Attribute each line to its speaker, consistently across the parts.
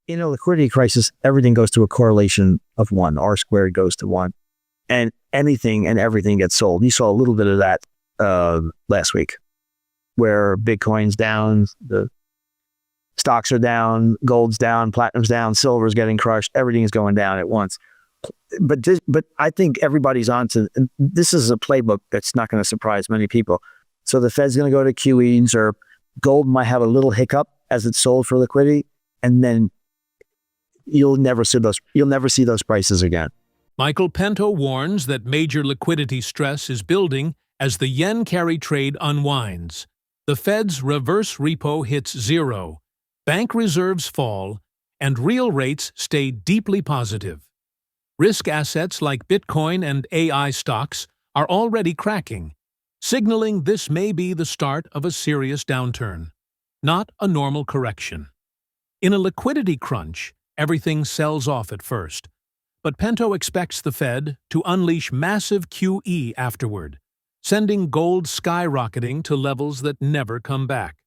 Speaker 1: In a liquidity crisis, everything goes to a correlation of 1. R squared goes to 1. And anything and everything gets sold. You saw a little bit of that last week, where Bitcoin's down, the stocks are down, gold's down, platinum's down, silver's getting crushed. Everything is going down at once. But I think everybody's onto this. Is a playbook that's not going to surprise many people. So the Fed's going to go to QEs, or gold might have a little hiccup as it's sold for liquidity, and then you'll never see those prices again.
Speaker 2: Michael Pento warns that major liquidity stress is building as the yen carry trade unwinds. The Fed's reverse repo hits zero, bank reserves fall, and real rates stay deeply positive. Risk assets like Bitcoin and AI stocks are already cracking, signaling this may be the start of a serious downturn, not a normal correction. In a liquidity crunch, everything sells off at first, but Pento expects the Fed to unleash massive QE afterward, sending gold skyrocketing to levels that never come back.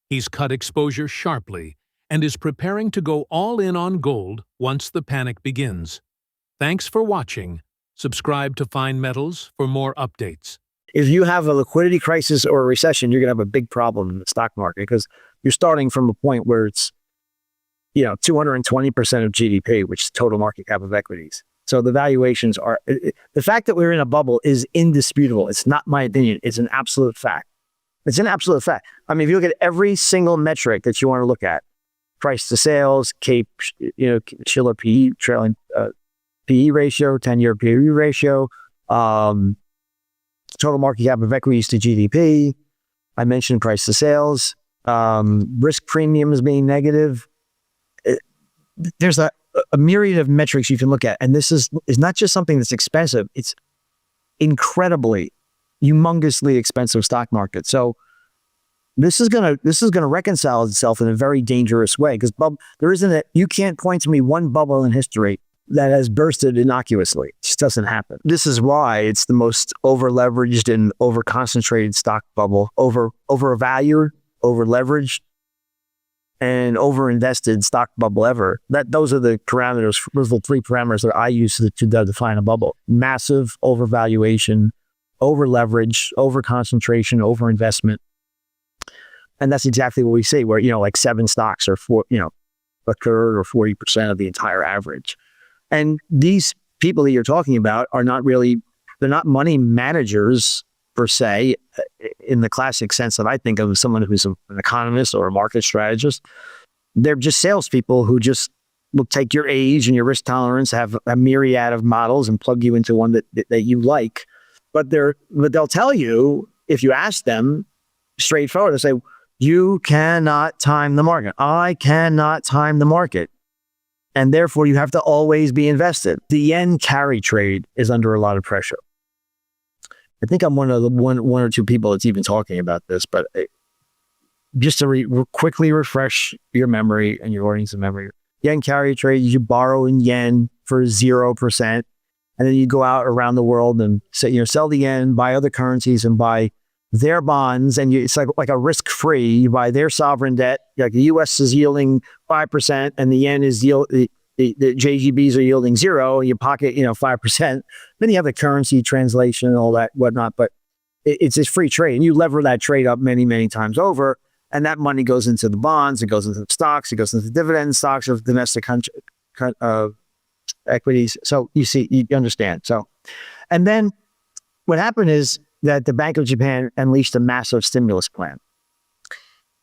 Speaker 2: He's cut exposure sharply and is preparing to go all in on gold once the panic begins. Thanks for watching. Subscribe to Fine Metals for more updates.
Speaker 1: If you have a liquidity crisis or a recession, you're going to have a big problem in the stock market, because you're starting from a point where it's 220% of GDP, which is total market cap of equities. So the valuations are, the fact that we're in a bubble is indisputable. It's not my opinion. It's an absolute fact. It's an absolute fact. I mean, if you look at every single metric that you want to look at, price to sales, Shiller PE, trailing PE ratio, 10-year PE ratio, total market cap of equities to GDP. I mentioned price to sales, risk premiums being negative. There's a myriad of metrics you can look at, and this is not just something that's expensive. It's incredibly, humongously expensive stock market. So this is gonna reconcile itself in a very dangerous way, because you can't point to me one bubble in history that has bursted innocuously. It just doesn't happen. This is why it's the most over-leveraged and over-concentrated stock bubble, overvalued, over-leveraged, and over-invested stock bubble ever. Those are the parameters. Those are the 3 parameters that I use to define a bubble: massive overvaluation, over-leverage, over-concentration, over-investment. And that's exactly what we see, where like 7 stocks are a third or 40% of the entire average. And these people that you're talking about are they're not money managers per se, in the classic sense that I think of someone who's an economist or a market strategist. They're just salespeople who just will take your age and your risk tolerance, have a myriad of models, and plug you into one that you like. But they'll tell you, if you ask them straightforward, they'll say, you cannot time the market. I cannot time the market. And therefore, you have to always be invested. The yen carry trade is under a lot of pressure. I think I'm one of the one or two people that's even talking about this, but just to quickly refresh your memory and your audience's memory, yen carry trade, you borrow in yen for 0%, and then you go out around the world and sell the yen, buy other currencies, and buy their bonds, and it's like a risk-free. You buy their sovereign debt. Like the U.S. is yielding 5%, and the yen is the JGBs are yielding 0, and you pocket 5%. Then you have the currency translation and all that whatnot, but it's a free trade, and you lever that trade up many, many times over, and that money goes into the bonds, it goes into the stocks, it goes into the dividend stocks of domestic equities. So you understand. So, and then what happened is that the Bank of Japan unleashed a massive stimulus plan.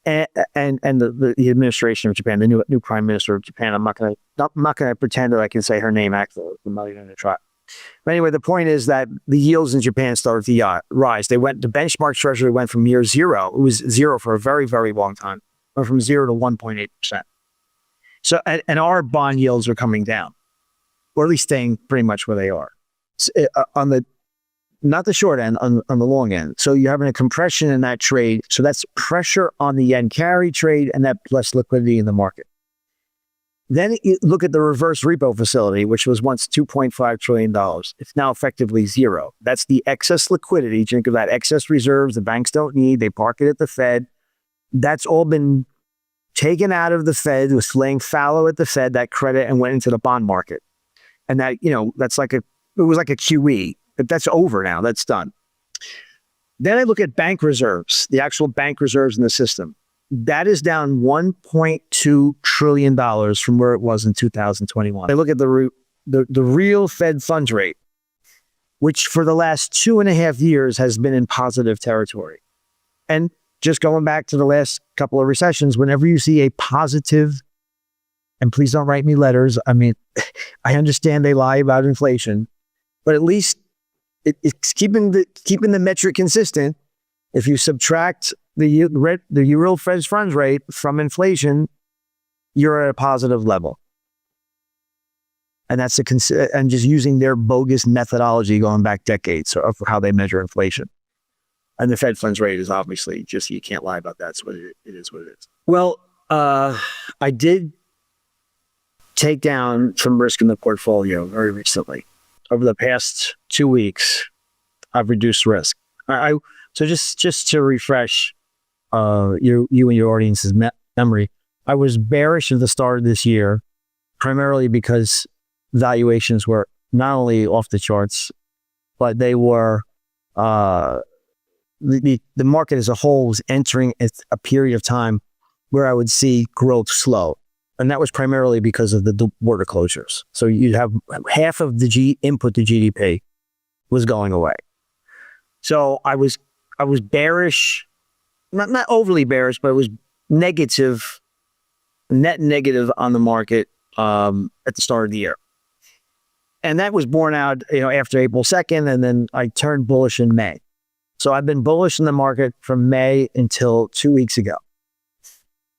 Speaker 1: And the administration of Japan, the new prime minister of Japan, I'm not gonna pretend that I can say her name actually. I'm not even gonna try. But anyway, the point is that the yields in Japan started to rise. The benchmark treasury went from near 0. It was 0 for a very, very long time. Went from 0 to 1.8%. So, and our bond yields are coming down, or at least staying pretty much where they are. So, not the short end, on the long end. So you're having a compression in that trade. So that's pressure on the yen carry trade, and that less liquidity in the market. Then you look at the reverse repo facility, which was once $2.5 trillion. It's now effectively 0. That's the excess liquidity. Think of that excess reserves the banks don't need. They park it at the Fed. That's all been taken out of the Fed, was laying fallow at the Fed, that credit, and went into the bond market. And that, it was like a QE, but that's over now. That's done. Then I look at bank reserves, the actual bank reserves in the system. That is down $1.2 trillion from where it was in 2021. I look at the real Fed funds rate, which for the last 2.5 years has been in positive territory. And just going back to the last couple of recessions, whenever you see a positive, and please don't write me letters. I mean, I understand they lie about inflation, but at least it's keeping the metric consistent. If you subtract the real Fed funds rate from inflation, you're at a positive level. And that's and just using their bogus methodology going back decades of how they measure inflation. And the Fed funds rate is obviously just, you can't lie about that. It's what it is what it is. Well, I did take down some risk in the portfolio very recently. Over the past 2 weeks, I've reduced risk. So just to refresh you and your audience's memory, I was bearish at the start of this year, primarily because valuations were not only off the charts, but they were the market as a whole was entering a period of time where I would see growth slow. And that was primarily because of the border closures. So you'd have half of the input to GDP was going away. So I was bearish, not overly bearish, but it was negative, net negative on the market at the start of the year. And that was borne out, after April 2nd, and then I turned bullish in May. So I've been bullish in the market from May until 2 weeks ago.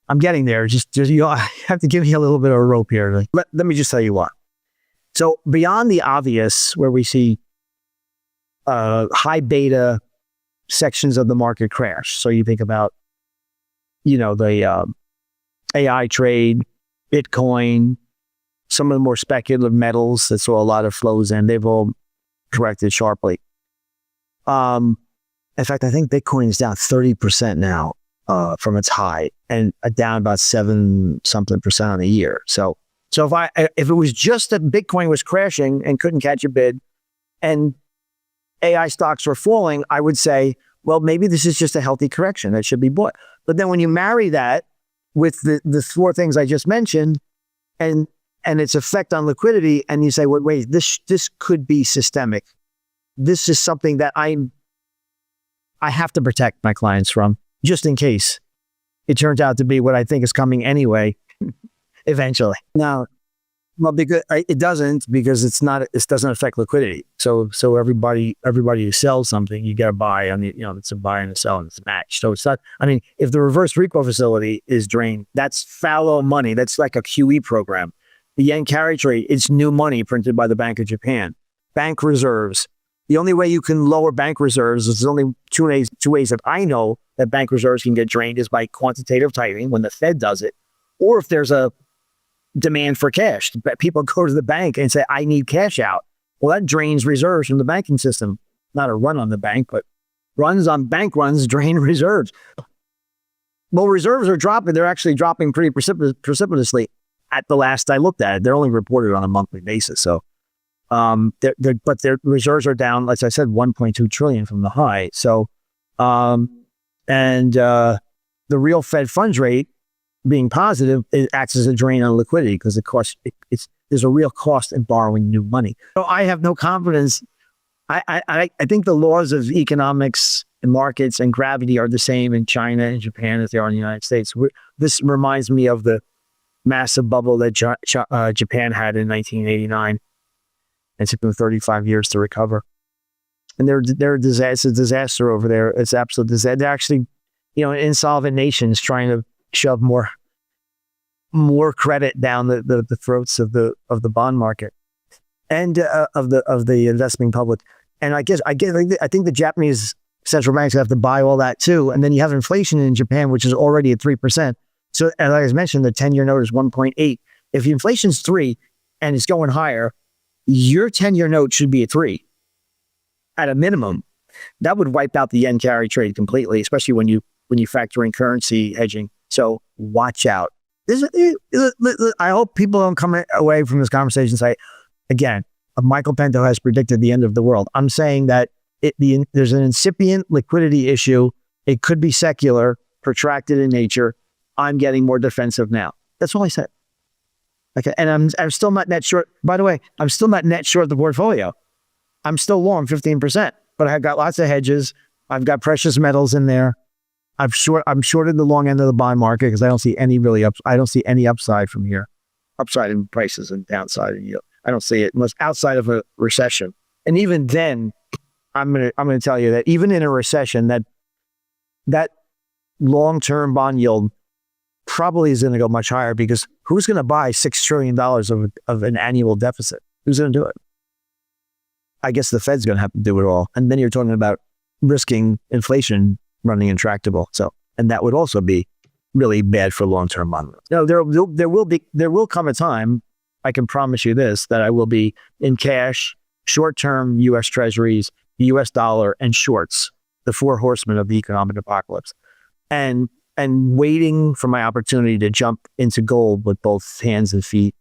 Speaker 1: I'm getting there. I have to give you a little bit of a rope here. Let me just tell you what. So beyond the obvious, where we see high beta sections of the market crash. So you think about, the AI trade, Bitcoin, some of the more speculative metals that saw a lot of flows in, they've all corrected sharply. In fact, I think Bitcoin is down 30% now from its high, and down about 7% on the year. So if it was just that Bitcoin was crashing and couldn't catch a bid, and AI stocks were falling, I would say, well, maybe this is just a healthy correction that should be bought. But then when you marry that with the four things I just mentioned, and its effect on liquidity, and you say, wait, this could be systemic. This is something that I have to protect my clients from, just in case it turns out to be what I think is coming anyway, eventually. Now, well, because it doesn't, because it doesn't affect liquidity. So everybody who sells something, you got to buy on the, it's a buy and a sell and it's matched. So it's not, if the reverse repo facility is drained, that's fallow money. That's like a QE program. The yen carry trade, it's new money printed by the Bank of Japan. Bank reserves. The only way you can lower bank reserves, there's only two ways that I know that bank reserves can get drained, is by quantitative tightening when the Fed does it, or if there's a demand for cash. People go to the bank and say, I need cash out. Well, that drains reserves from the banking system. Not a run on the bank, but bank runs drain reserves. Well, reserves are dropping. They're actually dropping pretty precipitously at the last I looked at it. They're only reported on a monthly basis. So, but their reserves are down, like I said, 1.2 trillion from the high. So, the real Fed funds rate being positive, it acts as a drain on liquidity because there's a real cost in borrowing new money. So I have no confidence. I think the laws of economics and markets and gravity are the same in China and Japan as they are in the United States. This reminds me of the massive bubble that Japan had in 1989. It took them 35 years to recover. And they're a disaster over there. It's absolute disaster. They're actually, insolvent nations trying to shove more credit down the throats of the bond market and of the investing public. And I think the Japanese central banks have to buy all that too. And then you have inflation in Japan, which is already at 3%. So as I mentioned, the 10-year note is 1.8. If inflation's 3 and it's going higher, your 10-year note should be at 3 at a minimum. That would wipe out the yen carry trade completely, especially when you factor in currency hedging. So watch out. I hope people don't come away from this conversation and say, again, Michael Pento has predicted the end of the world. I'm saying that there's an incipient liquidity issue. It could be secular, protracted in nature. I'm getting more defensive now. That's all I said. Okay, and I'm still not net short. By the way, I'm still not net short the portfolio. I'm still long 15%, but I've got lots of hedges. I've got precious metals in there. I'm shorted the long end of the bond market because I don't see any I don't see any upside from here. Upside in prices and downside in yield. I don't see it unless outside of a recession. And even then, I'm gonna tell you that even in a recession, that long-term bond yield probably is going to go much higher, because who's going to buy $6 trillion of an annual deficit? Who's going to do it? I guess the Fed's going to have to do it all. And then you're talking about risking inflation running intractable. So, and that would also be really bad for long-term bond. No, there will come a time, I can promise you this, that I will be in cash, short-term U.S. Treasuries, the U.S. dollar, and shorts, the four horsemen of the economic apocalypse, and waiting for my opportunity to jump into gold with both hands and feet